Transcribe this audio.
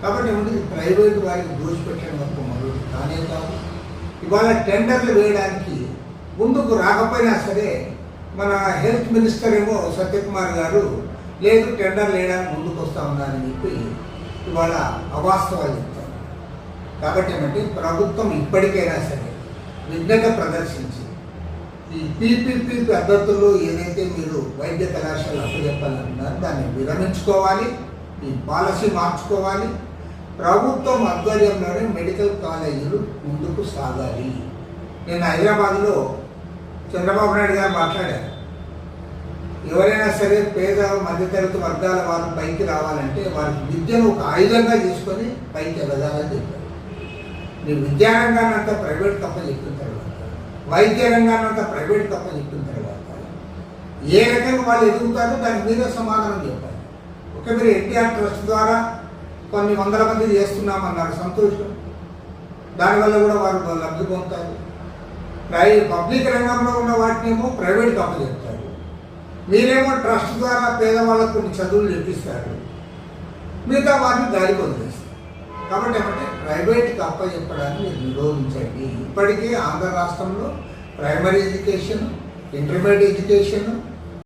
కాబట్టి ఏమంటే ప్రైవేట్ వారికి దోషిపెట్టడం వరకు మొదలు కానే కాదు. ఇవాళ టెండర్లు వేయడానికి ముందుకు రాకపోయినా సరే మన హెల్త్ మినిస్టర్ ఏమో సత్యకుమార్ గారు లేదు టెండర్లు వేయడానికి ముందుకు వస్తూ ఉన్నారని చెప్పి ఇవాళ అవాస్తవాలు చెప్తారు. కాబట్టి ఏమంటే ప్రభుత్వం ఇప్పటికైనా సరే విజ్ఞత ప్రదర్శించి ఈ పీపీపీ పద్ధతుల్లో ఏదైతే మీరు వైద్య కళాశాల అప్పచెప్పాలన్నారో దాన్ని విరమించుకోవాలి, ఈ పాలసీ మార్చుకోవాలి. ప్రభుత్వం ఆధ్వర్యంలోనే మెడికల్ కాలేజీలు ముందుకు సాగాలి. నేను హైదరాబాద్లో చంద్రబాబు నాయుడు గారు మాట్లాడారు, ఎవరైనా సరే పేద మధ్యతరగతి వర్గాల వారు పైకి రావాలంటే వారికి విద్యను ఒక ఆయుధంగా చేసుకొని పైకి ఎదగాలని చెప్పారు. మీరు విద్యారంగాన్ని అంతా ప్రైవేట్ కంపెనీ చెప్పిన తర్వాత, వైద్య రంగాన్ని అంతా ప్రైవేట్ కంపెనీ చెప్పిన తర్వాత ఏ రకంగా వాళ్ళు ఎదుగుతారో దానికి మీరే సమాధానం చెప్పాలి. ఒక మీరు ఎన్టీఆర్ ట్రస్ట్ ద్వారా కొన్ని వందల మంది చేస్తున్నామన్నారు, సంతోషం, దానివల్ల కూడా వారు లబ్ధి పొందుతారు. పబ్లిక్ రంగంలో ఉన్న వాటినేమో ప్రైవేట్ కంపెనీ చెప్తారు, మీరేమో ట్రస్ట్ ద్వారా పేదవాళ్ళకు కొన్ని చదువులు చెప్పిస్తారు, మిగతా వాటిని దారికి వదిలేస్తారు. కాబట్టి ఏమంటే ప్రైవేట్కి అప్పచెప్పడాన్ని మీరు నిరోధించండి. ఇప్పటికే ఆంధ్ర రాష్ట్రంలో ప్రైమరీ ఎడ్యుకేషన్, ఇంటర్మీడియట్ ఎడ్యుకేషన్,